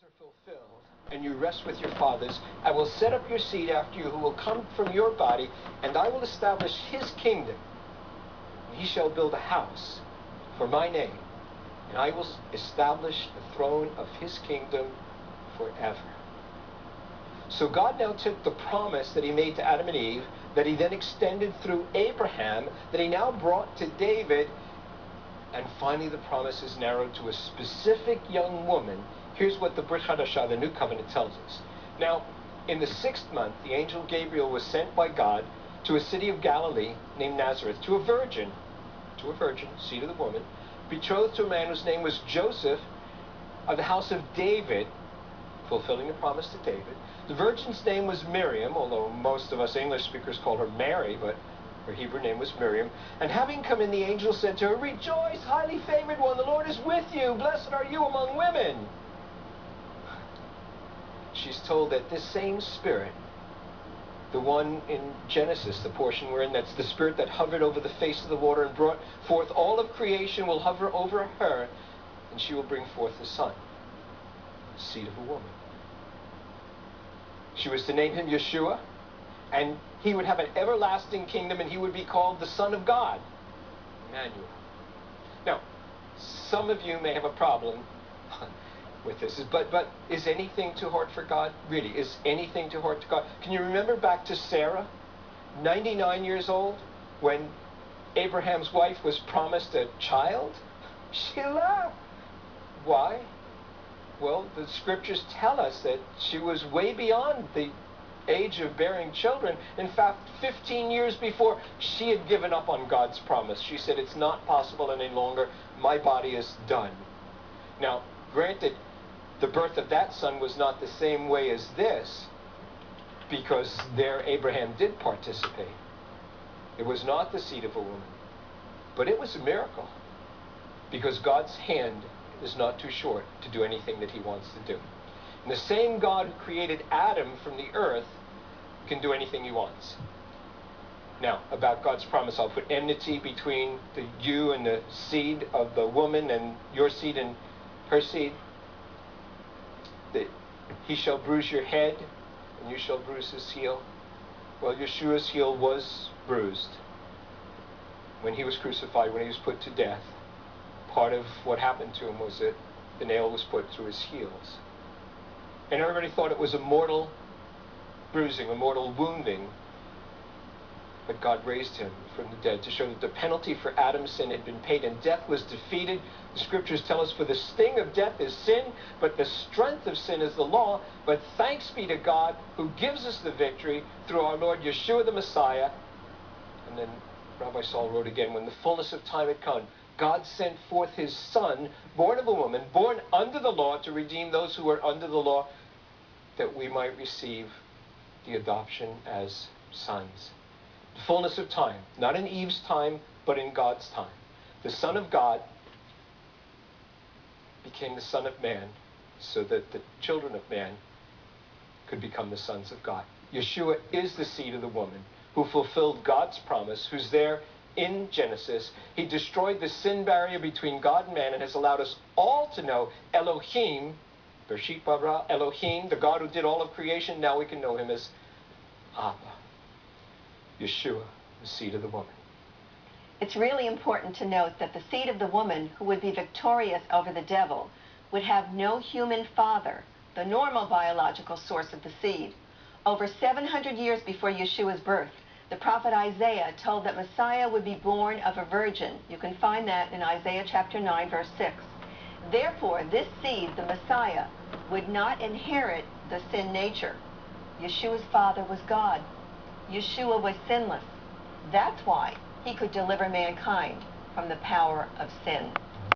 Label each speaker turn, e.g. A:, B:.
A: are fulfilled, and you rest with your fathers, I will set up your seed after you, who will come from your body, and I will establish his kingdom. And he shall build a house for my name, and I will establish the throne of his kingdom forever. So God now took the promise that he made to Adam and Eve, that he then extended through Abraham, that he now brought to David, and finally the promise is narrowed to a specific young woman. Here's what the Brit Hadashah, the New Covenant, tells us. Now, in the 6th month, the angel Gabriel was sent by God to a city of Galilee named Nazareth, to a virgin, seed of the woman, betrothed to a man whose name was Joseph, of the house of David, fulfilling the promise to David. The virgin's name was Miriam, although most of us English speakers call her Mary, but her Hebrew name was Miriam. And having come in, the angel said to her, "Rejoice, highly favored one, the Lord is with you. Blessed are you among women." She's told that this same Spirit, the one in Genesis, the portion we're in, that's the Spirit that hovered over the face of the water and brought forth all of creation, will hover over her, and she will bring forth a son, seed of a woman. She was to name him Yeshua, and he would have an everlasting kingdom, and he would be called the Son of God, Emmanuel. Now, some of you may have a problem with this, but is anything too hard for God? Really, is anything too hard to God? Can you remember back to Sarah, 99 years old, when Abraham's wife was promised a child? She laughed. Why? Well, the scriptures tell us that she was way beyond the age of bearing children. In fact, 15 years before, she had given up on God's promise. She said, "It's not possible any longer. My body is done." Now, granted, the birth of that son was not the same way as this, because there Abraham did participate. It was not the seed of a woman, but it was a miracle, because God's hand is not too short to do anything that he wants to do. And the same God who created Adam from the earth can do anything he wants. Now, about God's promise, I'll put enmity between you and the seed of the woman, and your seed and her seed. That he shall bruise your head, and you shall bruise his heel. Well, Yeshua's heel was bruised when he was crucified, when he was put to death. Part of what happened to him was that the nail was put through his heels. And everybody thought it was a mortal bruising, a mortal wounding. But God raised him from the dead to show that the penalty for Adam's sin had been paid and death was defeated. The scriptures tell us, for the sting of death is sin, but the strength of sin is the law. But thanks be to God who gives us the victory through our Lord Yeshua the Messiah. And then Rabbi Saul wrote again, when the fullness of time had come, God sent forth his Son, born of a woman, born under the law, to redeem those who were under the law, that we might receive the adoption as sons. The fullness of time, not in Eve's time, but in God's time. The Son of God became the Son of Man, so that the children of man could become the sons of God. Yeshua is the seed of the woman who fulfilled God's promise, who's there in Genesis. He destroyed the sin barrier between God and man and has allowed us all to know Elohim, Bereshit bara Elohim, the God who did all of creation. Now we can know him as Abba, Yeshua, the seed of the woman.
B: It's really important to note that the seed of the woman, who would be victorious over the devil, would have no human father, the normal biological source of the seed. Over 700 years before Yeshua's birth, the prophet Isaiah told that Messiah would be born of a virgin. You can find that in Isaiah chapter 9, verse 6. Therefore, this seed, the Messiah, would not inherit the sin nature. Yeshua's father was God. Yeshua was sinless. That's why he could deliver mankind from the power of sin.